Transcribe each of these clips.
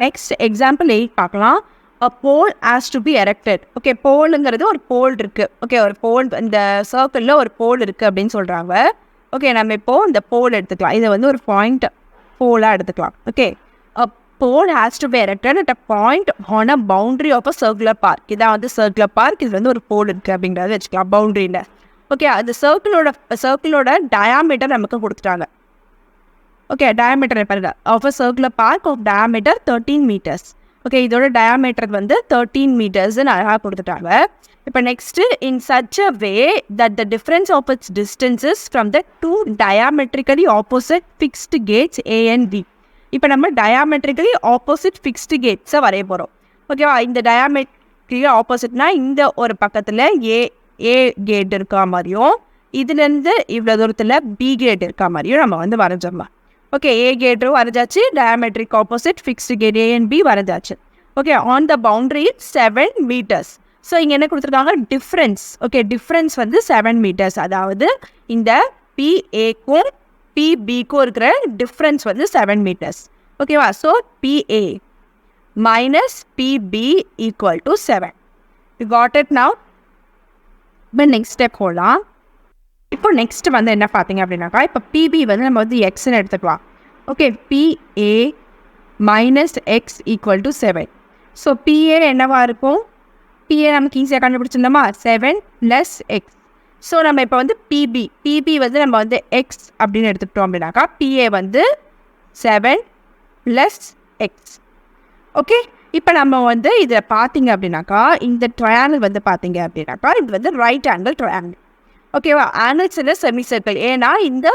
Next example 8 பார்க்கலாம். A pole has to be erected. Okay, போலுங்கிறது ஒரு போல் இருக்கு. ஓகே, ஒரு போல் இந்த சர்க்கிளில் ஒரு போல் இருக்கு அப்படின்னு சொல்கிறாங்க. ஓகே, நம்ம இப்போ இந்த போல் எடுத்துக்கலாம். இதை வந்து ஒரு பாயிண்ட் போலாக எடுத்துக்கலாம். Okay, a pole has to be erected at a point on a boundary of a circular park. இதான் வந்து சர்க்குலர் பார்க். இது வந்து ஒரு போல் இருக்குது அப்படிங்கிறத வச்சுக்கலாம் பவுண்ட்ரியில். ஓகே, அந்த சர்க்கிளோட டயாமீட்டர் நமக்கு கொடுத்துட்டாங்க. ஓகே, டயாமீட்டர் பாருங்க, of a circular park of diameter 13 meters. Okay, இதோட டயாமீட்டர் வந்து 13 meters-ன்னு அழகாக கொடுத்துட்டாங்க. இப்போ next, in such a way that the difference of its distances from the two diametrically opposite fixed gates A and B. இப்போ நம்ம டயாமெட்ரிக்கலி opposite fixed கேட்ஸை வரைய போகிறோம். ஓகேவா, இந்த டயாமெட்ரிக்கலி ஆப்போசிட்னா இந்த ஒரு பக்கத்தில் ஏ கேட் இருக்கா மாதிரியும், இதுலேருந்து இவ்வளோ தூரத்தில் பி கேட் இருக்கா மாதிரியும் நம்ம வந்து வரைஞ்சோம்மா. ஓகே, ஏ கேட்டும் வரைஞ்சாச்சு, diametric opposite fixed gate A and B வரைஞ்சாச்சு. Okay, on the boundary 7 meters. So இங்கே என்ன கொடுத்துருக்காங்க, டிஃப்ரென்ஸ். ஓகே, டிஃப்ரென்ஸ் வந்து 7 meters. அதாவது இந்த பிஏக்கும் பிபிக்கும் இருக்கிற டிஃப்ரென்ஸ் வந்து 7 meters. ஓகேவா, so PA minus PB equal to 7. You got it now? இப்போ நெக்ஸ்ட் ஸ்டெப் போகலாம். இப்போ நெக்ஸ்ட் வந்து என்ன பார்த்தீங்க அப்படின்னாக்கா, இப்போ பிபி வந்து நம்ம வந்து எக்ஸ்ன்னு எடுத்துக்கலாம். Okay, PA minus X equal to 7. So PA என்னவா இருக்கும், பிஏ நமக்கு ஈஸியாக கண்டுபிடிச்சிருந்தோமா, 7 + x. ஸோ நம்ம இப்போ வந்து பிபி வந்து நம்ம வந்து எக்ஸ் அப்படின்னு எடுத்துக்கிட்டோம் அப்படின்னாக்கா, பிஏ வந்து 7 + x. ஓகே, இப்போ நம்ம வந்து இதை பார்த்தீங்க அப்படின்னாக்கா, இந்த ட்ரையாங்கிள் வந்து பார்த்தீங்க அப்படின்னாக்கா, இது வந்து ரைட் ஆங்கிள் ட்ரையாங்கிள். ஓகேவா, angles in a semi circle. ஏன்னா இந்த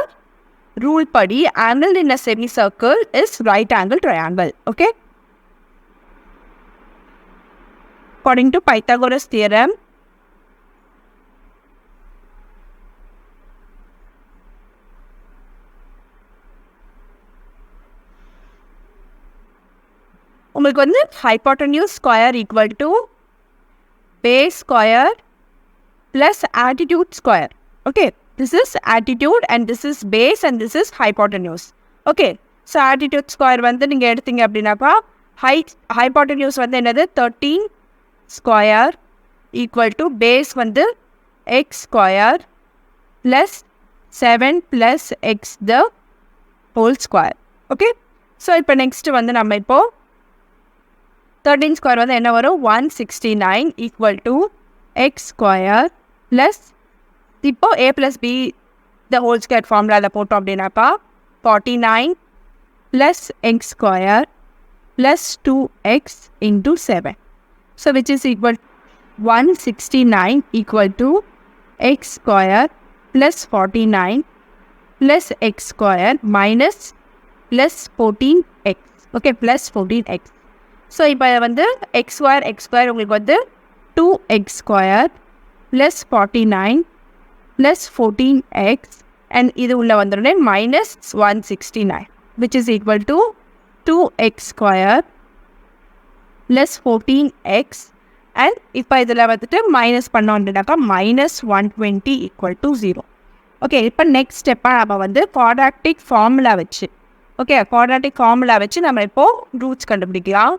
ரூல் படி angle in a semi circle is right angle triangle. Okay, according to Pythagoras theorem, உங்களுக்கு வந்து hypotenuse square equal to base square plus attitude square. Okay, this is attitude and this is base and this is hypotenuse. Okay, so attitude square வந்து நீங்கள் எடுத்தீங்க அப்படின்னாக்கா, hypotenuse வந்து என்னது 13 square equal to base வந்து x square plus 7 plus x the whole square. Okay, so இப்போ next வந்து நம்ம இப்போ 13 square வந்து என்ன வரும், 169 equal to x square plus இப்போ a plus b the whole square formula போட்டோம் அப்படின்னாக்கா 49 plus x square plus 2x into 7. So which is equal 169 equal to x square plus 49 plus x square minus plus 14x. Okay, plus 14x. So இப்போ வந்து x square உங்களுக்கு வந்து 2x square plus 49 plus 14x and இது உள்ள வந்துடுனே minus 169 which is equal to 2x square plus 14x and இப்போ இதில் வந்துட்டு minus பண்ணோம் அப்படின்னாக்கா minus 120 equal to 0. ஓகே, இப்போ நெக்ஸ்ட் ஸ்டெப்பாக நம்ம வந்து குவாட்ராட்டிக் ஃபார்முலா வச்சு நம்ம இப்போது ரூட்ஸ் கண்டுபிடிக்கலாம்.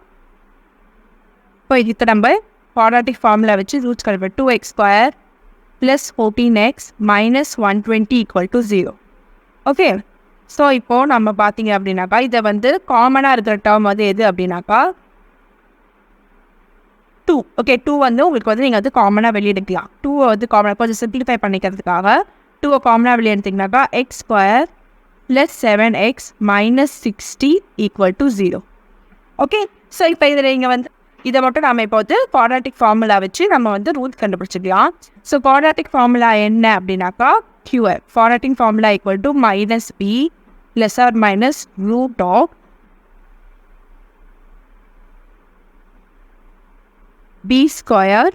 இப்போ இதுக்கு நம்ம quadratic formula வச்சு ரூட்ஸ் கண்டுபிடிப்போம். 2x square plus 14x minus 120 equal to 0. Okay, so இப்போது நம்ம பார்த்தீங்க அப்படின்னாக்கா, இதை வந்து காமனாக இருக்கிற டேர்ம் வந்து எது அப்படின்னாக்கா 2. ஓகே, 2 வந்து உங்களுக்கு வந்து நீங்கள் வந்து காமனாக வெளியெடுக்கலாம். 2 வந்து காமனாக கொஞ்சம் சிம்பிளிஃபை பண்ணிக்கிறதுக்காக 2 காமனாக வெளியெடுத்திங்கனாக்கா x square plus 7x minus 60 equal to 0. Okay, so இப்போ இதில் நீங்கள் வந்து இதை மட்டும் நம்ம இப்போ வந்து குவாட்ராட்டிக் ஃபார்முலா வச்சு நம்ம வந்து ரூட் கண்டுபிடிச்சிக்கலாம். ஸோ குவாட்ராட்டிக் ஃபார்முலா என்ன அப்படின்னாக்கா, QF quadratic formula equal to minus B plus or minus root of B square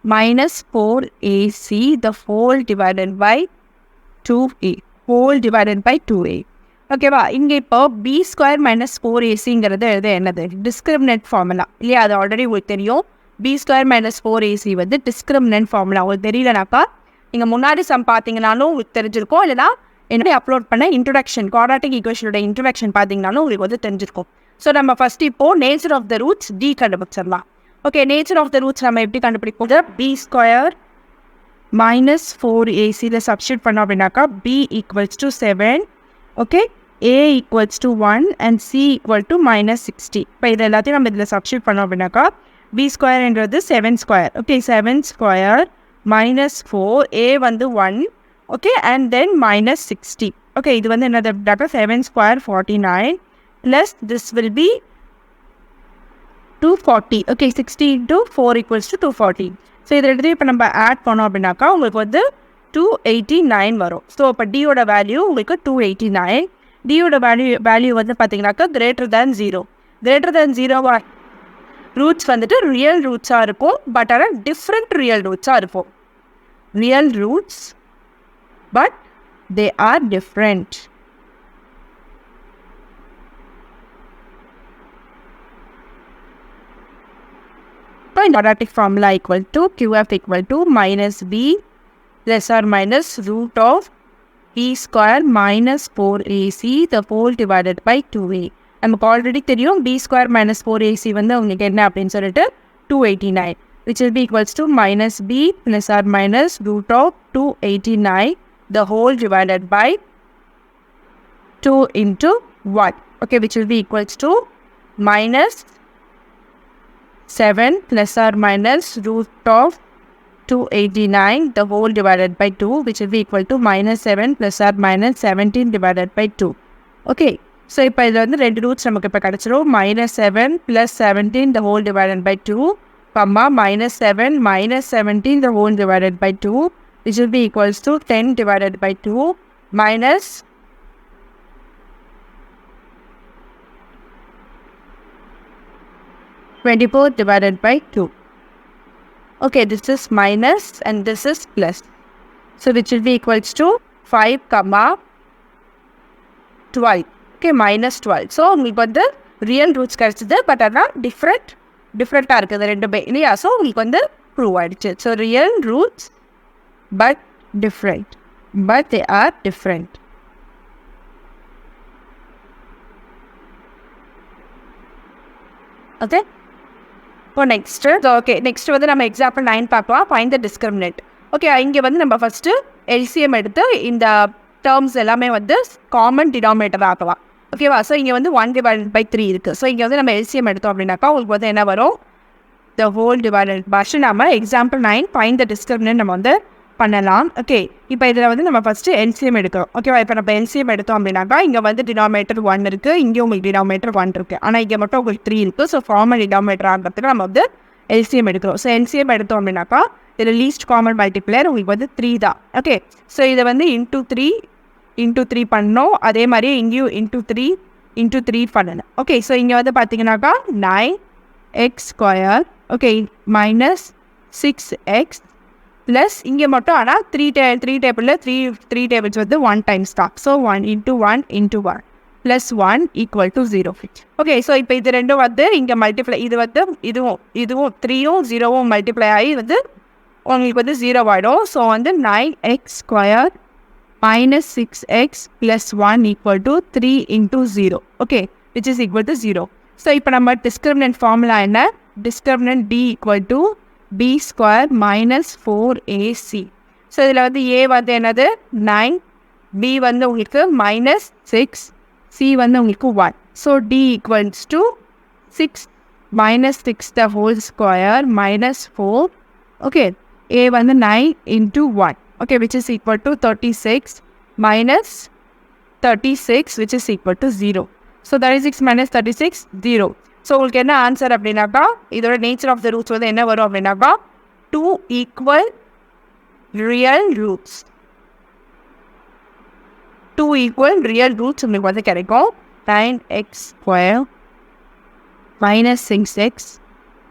minus 4ac the whole divided by 2a whole divided by 2a. ஓகேவா, இங்கே இப்போ B square minus 4ac என்னது discriminant formula இல்லையா, அது already உங்களுக்கு தெரியும். B square minus 4ac வந்து discriminant formula. உங்களுக்கு தெரியலனாக்கா நீங்கள் முன்னாடி சம் பார்த்தீங்கனாலும் உங்களுக்கு தெரிஞ்சிருக்கும், இல்லைனா என்னுடைய அப்லோட் பண்ண இன்ட்ரடக்ஷன் குவாட்ராட்டிக் ஈக்குவேஷனோட இன்ட்ரடக்ஷன் பார்த்தீங்கனாலும் உங்களுக்கு வந்து தெரிஞ்சிருக்கும். ஸோ நம்ம ஃபஸ்ட் இப்போது நேச்சர் ஆஃப் த ரூட்ஸ் டி கண்டுபிடிச்சிடலாம். Okay, nature of the roots நம்ம எப்படி கண்டுபிடிப்போம்? பி ஸ்கொயர் minus 4ac இதில் சப்ஸ்டியூட் பண்ணோம் அப்படின்னாக்கா b equals to 7, okay, a equals to 1 and c equal to minus 60. இப்போ இது எல்லாத்தையும் நம்ம இதில் சப்ஸ்டியூட் பண்ணோம் அப்படின்னாக்கா b ஸ்கொயர்ன்றது 7 square, okay, 7 square minus 4, a வந்து 1, okay, and then minus 60. Okay, இது வந்து என்னது அப்படின்னாக்கா 7 square 49 plus this will be 240. Okay, 60 into 4 equals to 240. So இதில் எடுத்து இப்போ நம்ம ஆட் பண்ணோம் அப்படின்னாக்கா உங்களுக்கு வந்து 289 வரும். ஸோ இப்போ டியோட வேல்யூ உங்களுக்கு 289. டியோட வேல்யூ வந்து பார்த்தீங்கன்னாக்கா greater than 0. Greater than 0 roots வந்துட்டு ரியல் ரூட்ஸாக இருக்கும், பட் ஆனால் டிஃப்ரெண்ட் ரியல் ரூட்ஸாக இருக்கும். Real roots but they are different. Quadratic formula equal to QF equal to minus B plus or minus root of B square minus 4AC the whole divided by 2A. நமக்கு already தெரியும் B square minus 4AC வந்து உங்களுக்கு என்ன அப்படின்னு சொல்லிட்டு 289, which will be equals to minus B plus or minus root of 289 the whole divided by 2 into 1. Okay, which will be equals to minus 7 plus or minus root of 289 the whole divided by 2, which will be equal to minus 7 plus or minus 17 divided by 2. Okay, so இப்போ இதில் வந்து ரெண்டு roots நமக்கு இப்போ கிடச்சிரும். minus 7 plus 17 the whole divided by 2, comma minus 7 minus 17 the whole divided by 2, which will be equals to 10 divided by 2 minus 24 divided by 2. Okay, this is minus and this is plus. So which will be equals to 5, 12. Okay, minus 12. So உங்களுக்கு வந்து real roots கிடைச்சது, but அதான் டிஃப்ரெண்ட்டாக இருக்குது ரெண்டுமே இல்லையா? So உங்களுக்கு வந்து ப்ரூவ் ஆகிடுச்சு. So real roots but different, but they are different. Okay, இப்போ நெக்ஸ்ட்டு வந்து நம்ம எக்ஸாம்பிள் 9 பார்க்கலாம். Find the discriminant. ஓகே, இங்கே வந்து நம்ம ஃபஸ்ட்டு எல்சிஎம் எடுத்து இந்த டேர்ம்ஸ் எல்லாமே வந்து காமன் டினாமினேட்டர் ஆக்கலாம். ஓகேவா? ஸோ இங்கே வந்து 1 divided by 3 இருக்குது. ஸோ இங்கே வந்து நம்ம எல்சிஎம் எடுத்தோம் அப்படின்னாக்கா உங்களுக்கு வந்து என்ன வரும்? The whole divided by. நம்ம எக்ஸாம்பிள் 9 ஃபைண்ட் த டிஸ்கிரிமினன்ட் நம்ம வந்து பண்ணலாம். ஓகே, இப்போ இதில் வந்து நம்ம ஃபஸ்ட்டு எல்சிஎம் எடுக்கிறோம். ஓகேவா? இப்போ நம்ம எல்சிஎம் எடுத்தோம் அப்படின்னாக்கா இங்கே வந்து டினாமினேட்டர் 1 இருக்குது, இங்கே உங்களுக்கு டினாமினேட்டர் 1 இருக்குது, ஆனால் இங்கே மட்டும் உங்களுக்கு 3 இருக்குது. ஸோ காமன் டினாமினேட்டர் ஆகிறதுக்கு நம்ம வந்து எல்சிஎம் எடுக்கிறோம். ஸோ எல்சிஎம் எடுத்தோம் அப்படின்னாக்கா இதில் லீஸ்ட் காமன் மல்டிப்ளையர் உங்களுக்கு வந்து 3 தான். ஓகே, ஸோ இதை வந்து இன்டூ த்ரீ பண்ணணும். அதே மாதிரி இங்கேயும் இன்டூ த்ரீ பண்ணணும். ஓகே, ஸோ இங்கே வந்து பார்த்தீங்கன்னாக்கா 9x square, okay, minus 6x plus இங்கே மட்டும் ஆனால் த்ரீ டேபிளில் த்ரீ டேபிள்ஸ் வந்து 1 டைம்ஸ் தான். So 1 into 1 into 1 plus 1 equal to 0. Okay, so இப்போ இது ரெண்டும் வந்து இங்கே மல்டிப்ளை, இது வந்து இதுவும் 3யும் 0வும் மல்டிப்ளை ஆகி வந்து உங்களுக்கு வந்து 0 ஆகிடும். ஸோ வந்து 9x square minus 6x plus 1 equal to 3 into 0. Okay, which is equal to 0. So, இப்போ நம்ம discriminant formula என்ன? Discriminant D equal to B square minus 4AC. So, இதில் வந்து A வந்து என்னது? 9, B வந்து உங்களுக்கு minus 6, C வந்து உங்களுக்கு 1. So, D equals to 6 minus 6 the whole square minus 4. Okay, A வந்து 9 into 1. Okay, which is equal to 36 minus 36, which is equal to 0. So 36 minus 36, 0. So உங்களுக்கு என்ன ஆன்சர் அப்படின்னாக்கா இதோட நேச்சர் ஆஃப் த ரூட்ஸ் வந்து என்ன வரும் அப்படின்னாக்கா 2 equal real roots. 2 equal real roots உங்களுக்கு வந்து கிடைக்கும். 9x square minus 6x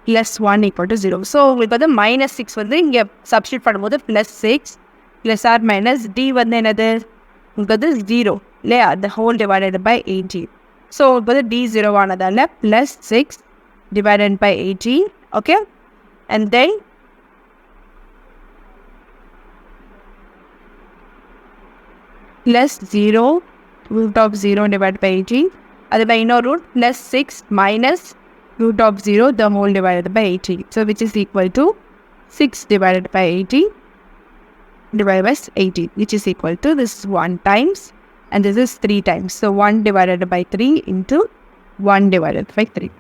plus 1 equal to 0. So உங்களுக்கு வந்து minus 6 வந்து இங்கே சப்ஸ்டியூட் பண்ணும்போது plus 6 plus or minus D வந்து என்னது உங்களுக்கு வந்து 0 இல்லையா? the whole divided by 18. So உங்களுக்கு வந்து D 0 ஆனதால் plus 6 divided by 18. Okay, and then plus 0 root of 0 divided by 18 அது by இன்னொரு root plus 6 minus root of 0 the whole divided by 18. So which is equal to 6 divided by 18 divided by 18, which is equal to this 1 times and this is 3 times. So 1 divided by 3 into 1 divided by 3.